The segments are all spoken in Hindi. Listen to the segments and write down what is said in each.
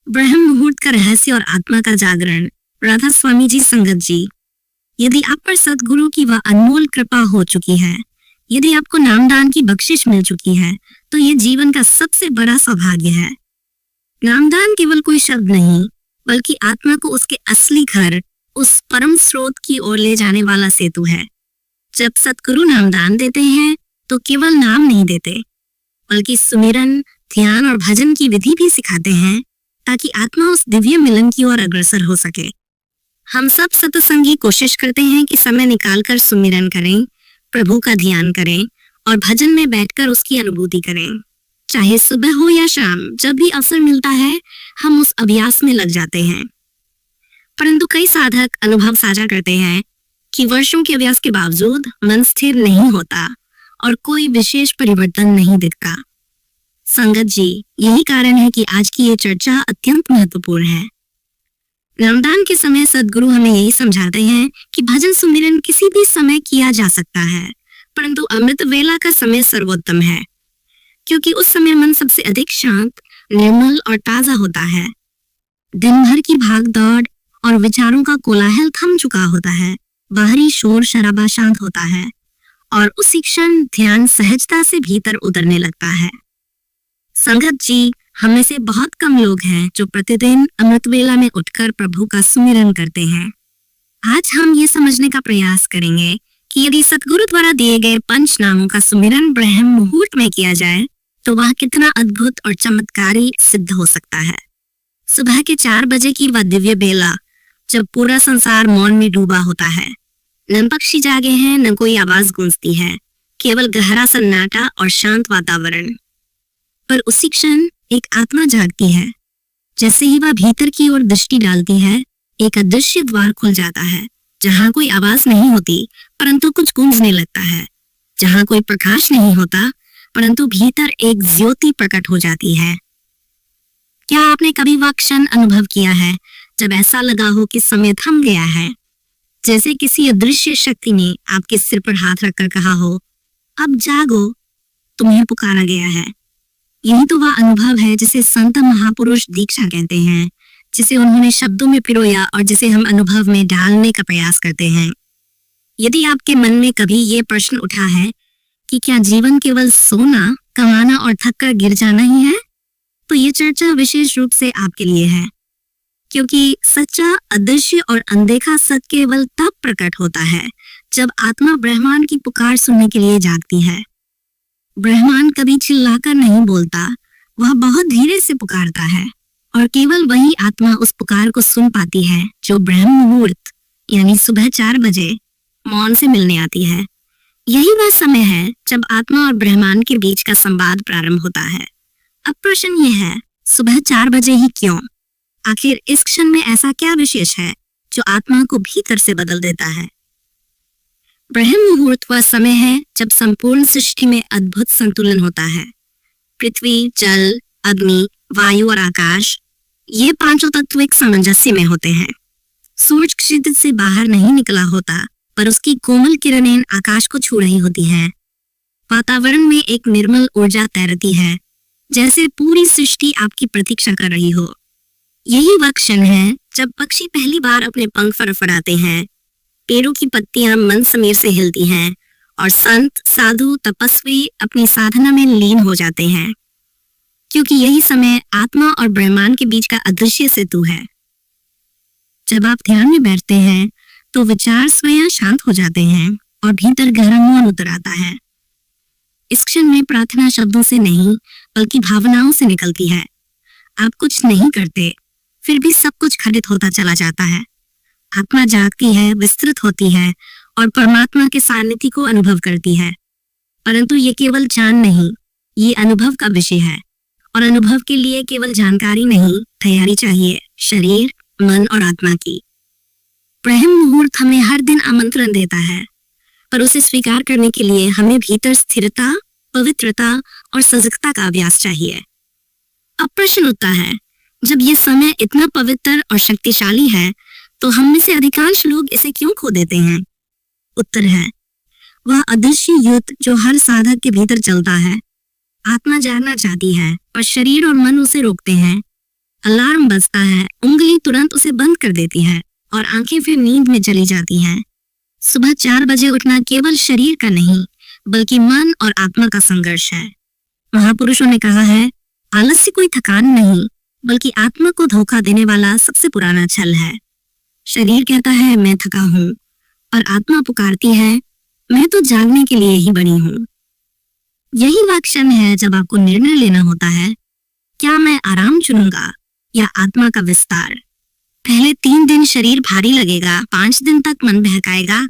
ब्रह्म मुहूर्त का रहस्य और आत्मा का जागरण। राधा स्वामी जी संगत जी, यदि आप पर सदगुरु की वह अनमोल कृपा हो चुकी है, यदि आपको नामदान की बख्शिश मिल चुकी है, तो ये जीवन का सबसे बड़ा सौभाग्य है। नामदान केवल कोई शब्द नहीं, बल्कि आत्मा को उसके असली घर, उस परम स्रोत की ओर ले जाने वाला सेतु है। जब सतगुरु नामदान देते हैं, तो केवल नाम नहीं देते, बल्कि सुमिरन, ध्यान और भजन की विधि भी सिखाते हैं, ताकि आत्मा उस दिव्य मिलन की ओर अग्रसर हो सके। हम सब सत्संगी कोशिश करते हैं कि समय निकालकर सुमिरन करें, प्रभु का ध्यान करें और भजन में बैठकर उसकी अनुभूति करें। चाहे सुबह हो या शाम, जब भी अवसर मिलता है, हम उस अभ्यास में लग जाते हैं। परंतु कई साधक अनुभव साझा करते हैं कि वर्षों के अभ्यास के बावजूद मन स्थिर नहीं होता और कोई विशेष परिवर्तन नहीं दिखता। संगत जी, यही कारण है कि आज की ये चर्चा अत्यंत महत्वपूर्ण है। नामदान के समय सदगुरु हमें यही समझाते हैं कि भजन सुमिरन किसी भी समय किया जा सकता है, परंतु अमृत वेला का समय सर्वोत्तम है, क्योंकि उस समय मन सबसे अधिक शांत, निर्मल और ताजा होता है। दिन भर की भाग दौड़ और विचारों का कोलाहल थम चुका होता है, बाहरी शोर शराबा शांत होता है और उसी क्षण ध्यान सहजता से भीतर उतरने लगता है। संगत जी, हम में से बहुत कम लोग हैं जो प्रतिदिन अमृत वेला में उठकर प्रभु का सुमिरन करते हैं। आज हम ये समझने का प्रयास करेंगे कि यदि सतगुरु द्वारा दिए गए पंच नामों का सुमिरन ब्रह्म मुहूर्त में किया जाए, तो वह कितना अद्भुत और चमत्कारी सिद्ध हो सकता है। सुबह के 4 बजे की वह दिव्य बेला, जब पूरा संसार मौन में डूबा होता है, न पक्षी जागे हैं, न कोई आवाज गूंजती है, केवल गहरा सन्नाटा और शांत वातावरण। पर उसी क्षण एक आत्मा जागती है। जैसे ही वह भीतर की ओर दृष्टि डालती है, एक अदृश्य द्वार खुल जाता है, जहां कोई आवाज नहीं होती, परंतु कुछ गूंजने लगता है, जहां कोई प्रकाश नहीं होता, परंतु भीतर एक ज्योति प्रकट हो जाती है। क्या आपने कभी वह क्षण अनुभव किया है जब ऐसा लगा हो कि समय थम गया है, जैसे किसी अदृश्य शक्ति ने आपके सिर पर हाथ रखकर कहा हो, अब जागो, तुम्हें पुकारा गया है। यही तो वह अनुभव है जिसे संत महापुरुष दीक्षा कहते हैं, जिसे उन्होंने शब्दों में पिरोया और जिसे हम अनुभव में डालने का प्रयास करते हैं। यदि आपके मन में कभी ये प्रश्न उठा है कि क्या जीवन केवल सोना, कमाना और थक कर गिर जाना ही है, तो ये चर्चा विशेष रूप से आपके लिए है, क्योंकि सच्चा, अदृश्य और अनदेखा सत्य केवल तब प्रकट होता है जब आत्मा ब्रह्मांड की पुकार सुनने के लिए जागती है। ब्रह्मांड कभी चिल्लाकर नहीं बोलता, वह बहुत धीरे से पुकारता है, और केवल वही आत्मा उस पुकार को सुन पाती है जो ब्रह्म मुहूर्त यानी सुबह 4 बजे मौन से मिलने आती है। यही वह समय है जब आत्मा और ब्रह्मांड के बीच का संवाद प्रारंभ होता है। अब प्रश्न ये है, सुबह 4 बजे ही क्यों? आखिर इस क्षण में ऐसा क्या विशेष है जो आत्मा को भीतर से बदल देता है? ब्रह्म मुहूर्त वह समय है जब संपूर्ण सृष्टि में अद्भुत संतुलन होता है। पृथ्वी, जल, अग्नि, वायु और आकाश, ये पांचों तत्व एक सामंजस्य में होते हैं। सूरज क्षितिज से बाहर नहीं निकला होता, पर उसकी कोमल किरणें आकाश को छू रही होती हैं। वातावरण में एक निर्मल ऊर्जा तैरती है, जैसे पूरी सृष्टि आपकी प्रतीक्षा कर रही हो। यही वह क्षण है जब पक्षी पहली बार अपने पंख फड़फड़ाते हैं, पेड़ों की पत्तियां मन समीर से हिलती हैं और संत, साधु, तपस्वी अपनी साधना में लीन हो जाते हैं, क्योंकि यही समय आत्मा और ब्रह्मांड के बीच का अदृश्य सेतु है। जब आप ध्यान में बैठते हैं, तो विचार स्वयं शांत हो जाते हैं और भीतर गहरा मौन उतर आता है। इस क्षण में प्रार्थना शब्दों से नहीं, बल्कि भावनाओं से निकलती है। आप कुछ नहीं करते, फिर भी सब कुछ खंडित होता चला जाता है। आत्मा जागती है, विस्तृत होती है और परमात्मा के सानिध्य को अनुभव करती है। परंतु ये केवल जान नहीं, ये अनुभव का विषय है, और अनुभव के लिए केवल जानकारी नहीं, तैयारी चाहिए, शरीर, मन और आत्मा की। ब्रह्म मुहूर्त हमें हर दिन आमंत्रण देता है, पर उसे स्वीकार करने के लिए हमें भीतर स्थिरता, पवित्रता और सजगता का अभ्यास चाहिए। अब प्रश्न उठता है, जब ये समय इतना पवित्र और शक्तिशाली है, तो हम में से अधिकांश लोग इसे क्यों खो देते हैं? उत्तर है, वह अदृश्य युद्ध जो हर साधक के भीतर चलता है। आत्मा जानना चाहती है और शरीर और मन उसे रोकते हैं। अलार्म बजता है, उंगली तुरंत उसे बंद कर देती है और आंखें फिर नींद में चली जाती हैं। सुबह 4 बजे उठना केवल शरीर का नहीं, बल्कि मन और आत्मा का संघर्ष है। महापुरुषों ने कहा है, आलस्य कोई थकान नहीं, बल्कि आत्मा को धोखा देने वाला सबसे पुराना छल है। शरीर कहता है मैं थका हूँ, और आत्मा पुकारती है मैं तो जागने के लिए ही बनी हूँ। यही वह क्षण है जब आपको निर्णय लेना होता है, क्या मैं आराम चुनूंगा या आत्मा का विस्तार। पहले 3 दिन शरीर भारी लगेगा, 5 दिन तक मन बहकाएगा,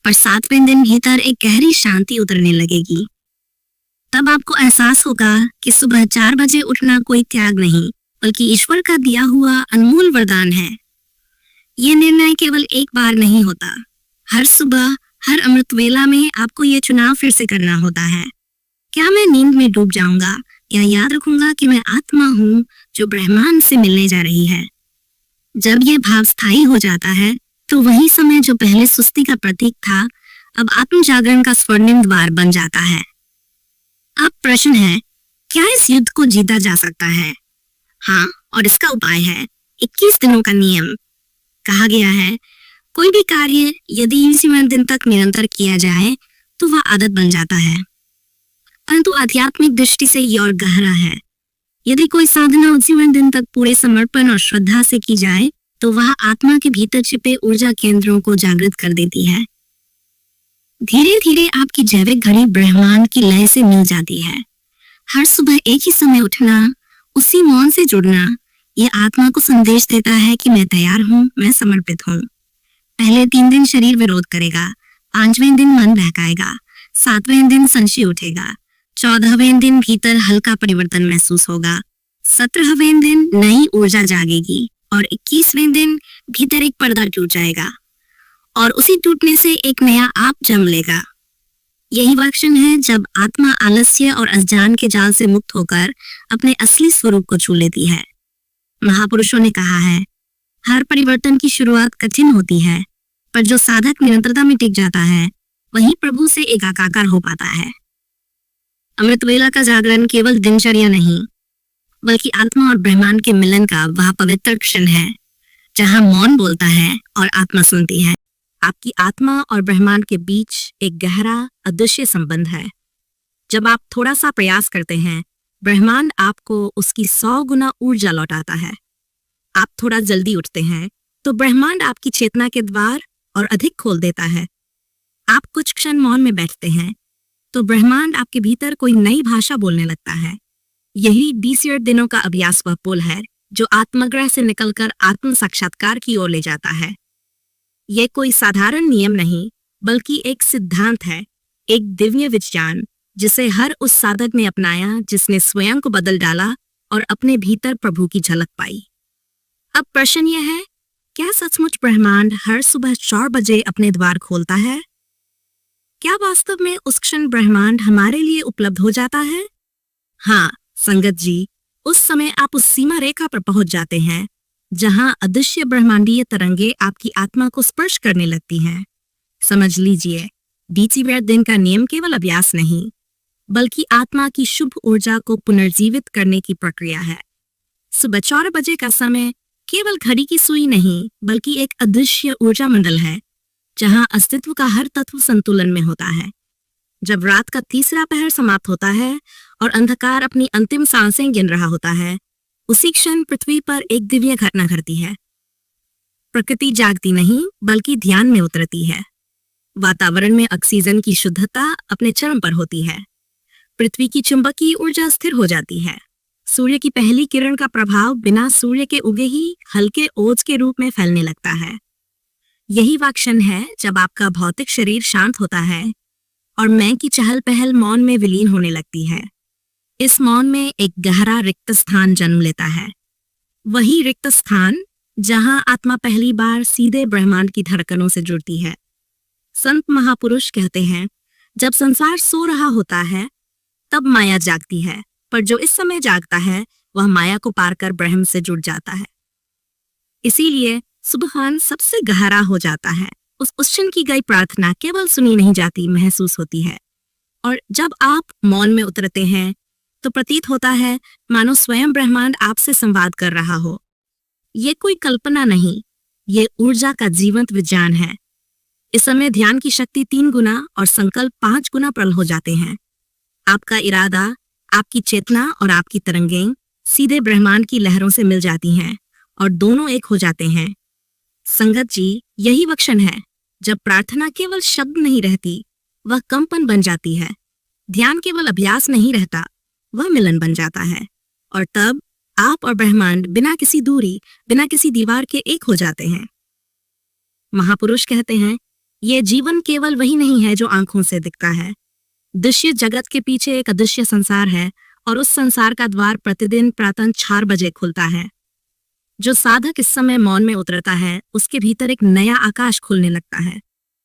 पर 7वें दिन भीतर एक गहरी शांति उतरने लगेगी। तब आपको एहसास होगा कि सुबह 4 बजे उठना कोई त्याग नहीं, बल्कि ईश्वर का दिया हुआ अनमोल वरदान है। ये निर्णय केवल एक बार नहीं होता, हर सुबह, हर अमृत वेला में आपको ये चुनाव फिर से करना होता है। क्या मैं नींद में डूब जाऊंगा या याद रखूंगा कि मैं आत्मा हूँ जो ब्रह्मांड से मिलने जा रही है। जब ये भाव स्थायी हो जाता है, तो वही समय जो पहले सुस्ती का प्रतीक था, अब आत्म जागरण का स्वर्णिम द्वार बन जाता है। अब प्रश्न है, क्या इस युद्ध को जीता जा सकता है? हाँ, और इसका उपाय है 21 दिनों का नियम। कहा गया है, कोई भी कार्य यदि 21 दिन तक निरंतर किया जाए तो वह आदत बन जाता है। परंतु आध्यात्मिक दृष्टि से यह और गहरा है। यदि कोई साधना 21 दिन तक पूरे समर्पण और श्रद्धा से की जाए तो वह आत्मा के भीतर छिपे ऊर्जा केंद्रों को जागृत कर देती है। धीरे धीरे आपकी जैविक घड़ी ब्रह्मांड की लय से मिल जाती है। हर सुबह एक ही समय उठना, उसी मौन से जुड़ना, ये आत्मा को संदेश देता है कि मैं तैयार हूँ, मैं समर्पित हूँ। पहले 3 दिन शरीर विरोध करेगा, 5वें दिन मन बहकाएगा, 7वें दिन संशय उठेगा, 14वें दिन भीतर हल्का परिवर्तन महसूस होगा, 17वें दिन नई ऊर्जा जागेगी और 21वें दिन भीतर एक पर्दा टूट जाएगा और उसी टूटने से एक नया आप जन्म लेगा। यही वह क्षण है जब आत्मा आलस्य और अज्ञान के जाल से मुक्त होकर अपने असली स्वरूप को छू लेती है। महापुरुषों ने कहा है, हर परिवर्तन की शुरुआत कठिन होती है, पर जो साधक निरंतरता में टिक जाता है वही प्रभु से एकाकार हो पाता है। अमृत वेला का जागरण केवल दिनचर्या नहीं, बल्कि आत्मा और ब्रह्मांड के मिलन का वह पवित्र क्षण है जहां मौन बोलता है और आत्मा सुनती है। आपकी आत्मा और ब्रह्मांड के बीच एक गहरा अदृश्य संबंध है। जब आप थोड़ा सा प्रयास करते हैं, ब्रह्मांड आपको उसकी 100 गुना ऊर्जा लौटाता है। आप थोड़ा जल्दी उठते हैं तो ब्रह्मांड आपकी चेतना के द्वार और अधिक खोल देता है। आप कुछ क्षण मौन में बैठते हैं तो ब्रह्मांड आपके भीतर कोई नई भाषा बोलने लगता है। यही 20 दिनों का अभ्यास वह पुल है जो आत्मग्रह से निकलकर आत्म साक्षात्कार की ओर ले जाता है। यह कोई साधारण नियम नहीं, बल्कि एक सिद्धांत है, एक दिव्य विज्ञान जिसे हर उस साधक ने अपनाया जिसने स्वयं को बदल डाला और अपने भीतर प्रभु की झलक पाई। अब प्रश्न यह है, क्या सचमुच ब्रह्मांड हर सुबह 4 बजे अपने द्वार खोलता है? क्या वास्तव में उस क्षण ब्रह्मांड हमारे लिए उपलब्ध हो जाता है? हाँ संगत जी, उस समय आप उस सीमा रेखा पर पहुंच जाते हैं जहां अदृश्य ब्रह्मांडीय तरंगे आपकी आत्मा को स्पर्श करने लगती हैं। समझ लीजिए, 21 दिन का नियम केवल अभ्यास नहीं, बल्कि आत्मा की शुभ ऊर्जा को पुनर्जीवित करने की प्रक्रिया है। सुबह 4 बजे का समय केवल घड़ी की सुई नहीं, बल्कि एक अदृश्य ऊर्जा मंडल है जहां अस्तित्व का हर तत्व संतुलन में होता है। जब रात का तीसरा पहर समाप्त होता है और अंधकार अपनी अंतिम सांसें गिन रहा होता है, उसी क्षण पृथ्वी पर एक दिव्य घटना घटती है। प्रकृति जागती नहीं, बल्कि ध्यान में उतरती है। वातावरण में ऑक्सीजन की शुद्धता अपने चरम पर होती है। पृथ्वी की चुंबकीय ऊर्जा स्थिर हो जाती है। सूर्य की पहली किरण का प्रभाव बिना सूर्य के उगे ही हल्के ओज के रूप में फैलने लगता है। यही वह क्षण है जब आपका भौतिक शरीर शांत होता है और मैं की चहल पहल मौन में विलीन होने लगती है। इस मौन में एक गहरा रिक्त स्थान जन्म लेता है, वही रिक्त स्थान जहां आत्मा पहली बार सीधे ब्रह्मांड की धड़कनों से जुड़ती है। संत महापुरुष कहते हैं, जब संसार सो रहा होता है तब माया जागती है, पर जो इस समय जागता है वह माया को पार कर ब्रह्म से जुड़ जाता है। इसीलिए सुबहान सबसे गहरा हो जाता है। उस क्षण की गई प्रार्थना केवल सुनी नहीं जाती, महसूस होती है। और जब आप मौन में उतरते हैं तो प्रतीत होता है मानो स्वयं ब्रह्मांड आपसे संवाद कर रहा हो। ये कोई कल्पना नहीं, ये ऊर्जा का जीवंत विज्ञान है। इस समय ध्यान की शक्ति 3 गुना और संकल्प 5 गुना प्रबल हो जाते हैं। आपका इरादा, आपकी चेतना और आपकी तरंगें सीधे ब्रह्मांड की लहरों से मिल जाती हैं और दोनों एक हो जाते हैं। संगत जी, यही वो क्षण है जब प्रार्थना केवल शब्द नहीं रहती, वह कंपन बन जाती है। ध्यान केवल अभ्यास नहीं रहता, वह मिलन बन जाता है। और तब आप और ब्रह्मांड बिना किसी दूरी, बिना किसी दीवार के एक हो जाते हैं। महापुरुष कहते हैं, ये जीवन केवल वही नहीं है जो आंखों से दिखता है। दृश्य जगत के पीछे एक अदृश्य संसार है और उस संसार का द्वार प्रतिदिन प्रातः 4 बजे खुलता है। जो साधक इस समय मौन में उतरता है, उसके भीतर एक नया आकाश खुलने लगता है।